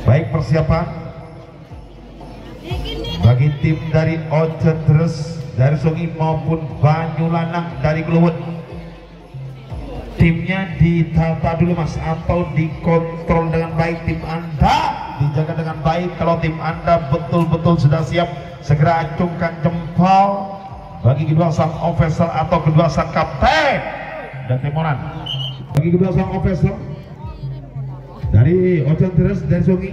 Baik, persiapan bagi tim dari Oce Terus dari Sungi maupun Banyulanang dari Kluwut. Timnya ditata dulu mas, atau dikontrol dengan baik. Tim Anda dijaga dengan baik. Kalau tim Anda betul-betul sudah siap, segera acungkan jempol bagi kedua sang officer atau kedua sang kapten dan timoran. Bagi kedua sang officer dari Oce Terus dari Sungi,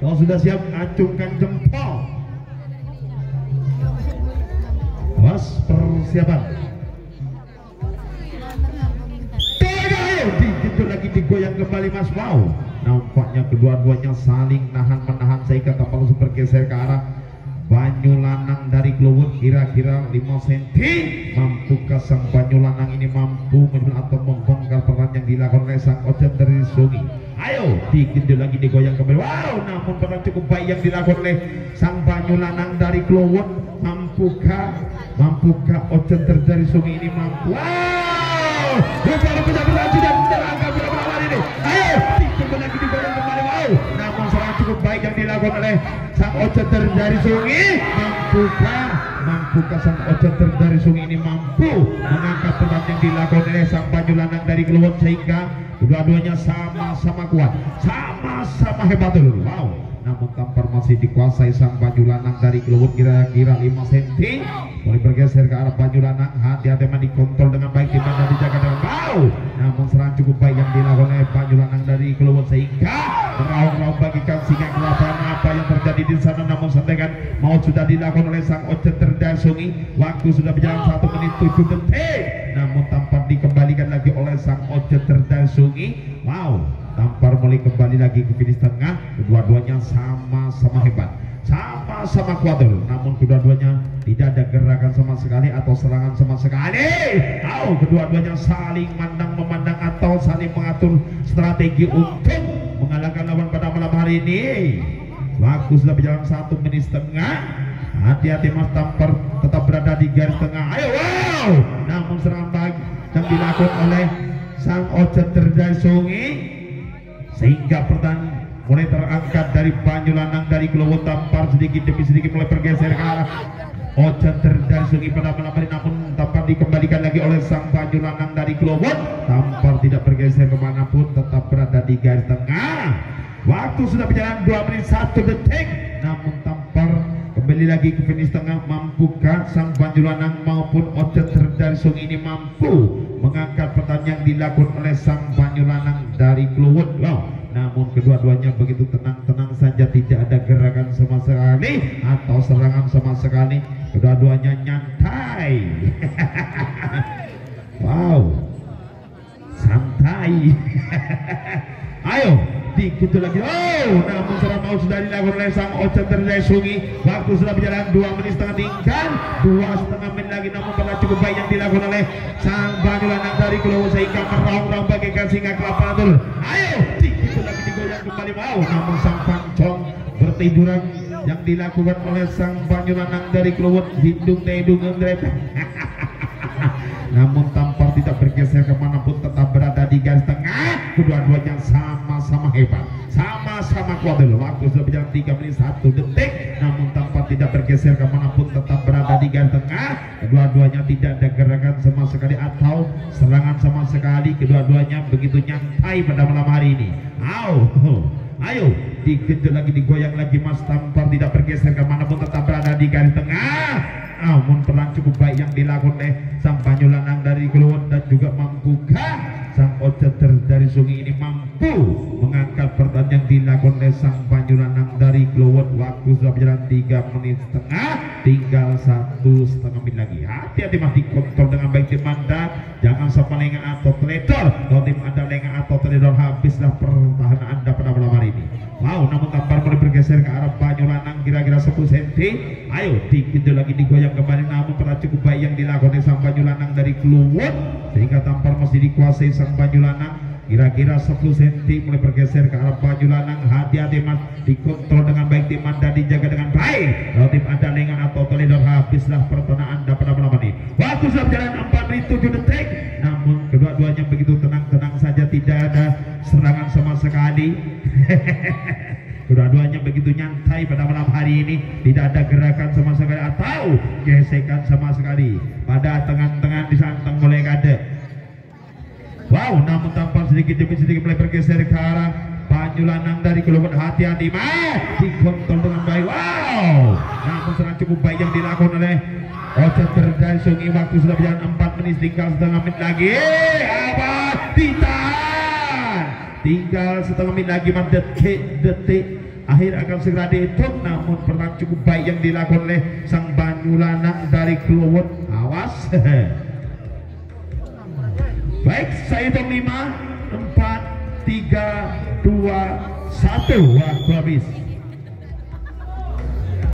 kalau sudah siap acungkan jempol. Mas, persiapan. Begitu lagi digoyang kembali mas. Wow, nampaknya kedua-duanya saling nahan-menahan sehingga tak perlu bergeser ke arah Banyulanang dari Kluwut. Kira-kira 5 cm. Mampukah sang Banyulanang ini mampu atau membongkar peran yang dilakukan oleh sang Oce dari Sungi? Ayo, begitu lagi digoyang kembali. Wow, namun peran cukup baik yang dilakukan oleh sang Banyulanang dari Kluwut. Mampukah Oce dari Sungi ini mampu? Wow, baru benar-benar sudah menyerangkan bola ini. Ayo, begitu lagi digoyang kembali. Wow, namun serangan cukup baik yang dilakukan oleh sang Oce dari Sungi. Mampukah sang Oce dari Sungi ini mampu mengangkat peran yang dilakukan oleh sang Banyulanang dari Kluwut sehingga kedua-duanya sama-sama kuat, sama-sama hebat dulu. Wow, namun tampar masih dikuasai sang Banyulanang dari Kluwut. Kira-kira 5 cm. Mulai bergeser ke arah Banyulanang. Hati-hati dikontrol dengan baik, di mana dijaga dengan bau. Namun serangan cukup baik yang dilakukan oleh Banyulanang dari Kluwut sehingga meraung-raung bagikan singa kelapa apa yang terjadi di sana. Namun sampaikan mau sudah dilakukan oleh sang Oce dari Sungi. Waktu sudah berjalan 1 menit 7 detik. Namun tampar dikembalikan lagi oleh sang Oce dari Sungi. Wow, tampar mulai kembali lagi ke finish tengah. Kedua-duanya sama-sama hebat, sama-sama kuat dulu. Namun kedua-duanya tidak ada gerakan sama sekali atau serangan sama sekali. Kedua-duanya saling memandang atau saling mengatur strategi untuk mengalahkan lawan pada malam hari ini. Waktu sudah berjalan 1 menit setengah. Hati-hati mas, tampar tetap berada di garis tengah. Ayo, wow, namun serangan baik yang dilakukan oleh sang Oce dari Sungi sehingga pertandingan mulai terangkat dari Banyulanang dari Kluwut. Tampar sedikit demi sedikit mulai bergeser ke arah Oce dari Sungi pada malam hari. Namun tampar dikembalikan lagi oleh sang Banyulanang dari Kluwut. Tampar tidak bergeser kemanapun, tetap berada di garis tengah. Waktu sudah berjalan 2 menit 1 detik. Namun tampar kembali lagi ke finish tengah. Mampukah sang Banyulanang maupun Oce dari Sungi ini mampu mengangkat pertandingan yang dilakukan oleh sang Banyulanang dari Kluwut? Wow, namun kedua-duanya begitu tenang-tenang saja, tidak ada gerakan sama sekali atau serangan sama sekali. Kedua-duanya nyantai. Wow, santai. Ayo, dikit lagi. Oh, namun serangan mau sudah dilakukan oleh sang Oce dari Sungi. Waktu sudah berjalan 2 menit setengah, tinggal 2,5 menit lagi. Namun pernah cukup baik yang dilakukan oleh sang Banyulanang dari Kluwut sehingga meraung-raung bagaikan singa kelapa dulu. Ayo, dikit lagi digoyang kembali. Wow, namun sang pancong bertiduran yang dilakukan oleh sang Banyulanang dari Kluwut. Hidung ngendret. Namun tampar tidak bergeser kemanapun, tetap berada di garis tengah. Kedua-duanya sama-sama hebat, sama-sama kuat dulu. Waktu sudah berjalan 3 menit 1 detik. Namun tampar tidak bergeser kemanapun, tetap berada di garis tengah. Kedua-duanya tidak ada gerakan sama sekali atau serangan sama sekali. Kedua-duanya begitu nyantai pada malam hari ini. Ayo, dikejar lagi, digoyang lagi mas. Tampar tidak bergeser kemanapun, tetap berada di garis tengah. Namun peran cukup baik yang dilakukan oleh sang Banyulanang dari Kluwut. Dan juga mampukah sang Oce dari Sungi ini mampu mengangkat pertandingan yang dilakukan oleh sang Banyulanang dari Kluwut. Waktu sudah berjalan 3 menit setengah, tinggal 1,5 menit lagi. Hati-hati mas, dikontrol dengan baik tim Anda. Jangan sampai lengah atau teledor. Kalau tim Anda lengah atau teledor, habislah pertahanan Anda pada malam hari ini. Wow, namun tampar mulai bergeser ke arah Banyulanang kira-kira 10 cm. Ayo, dikit lagi digoyang kembali. Namun pernah cukup baik yang dilakukan oleh sang Banyulanang dari Kluwut sehingga tampar masih dikuasai sang Banyulanang kira-kira 10 cm. Mulai bergeser ke arah Banyulanang. Hati-hati mas, dikontrol dengan baik tim Anda, dijaga dengan baik. Kalau tim Anda lengah atau teledor, habislah pertahanan Anda pada malam ini. Waktu sudah berjalan 4 menit 7 detik. Namun kedua-duanya begitu tenang-tenang saja, tidak ada serangan sama sekali. Dua-duanya begitu nyantai pada malam hari ini, tidak ada gerakan sama sekali atau gesekan sama sekali. Pada tengah-tengah disantang oleh Kade. Wow, namun tampak sedikit demi sedikit mulai bergeser ke arah Banyu Lanang dari Keluar. Hati-hati, dikontrol dengan baik. Wow, namun serangan cukup baik yang dilakukan oleh Ocha Cerdas Sungi. Waktu sudah berjalan 4 menit, tinggal setengah menit lagi. Apa? Ditahan. Tinggal setengah menit lagi, detik akhir akan segera dihitung. Namun perang cukup baik yang dilakukan oleh sang Banyu Lanang dari Keluar. Awas. Baik, saya hitung 5, 4, 3, 2, 1. Waktu habis.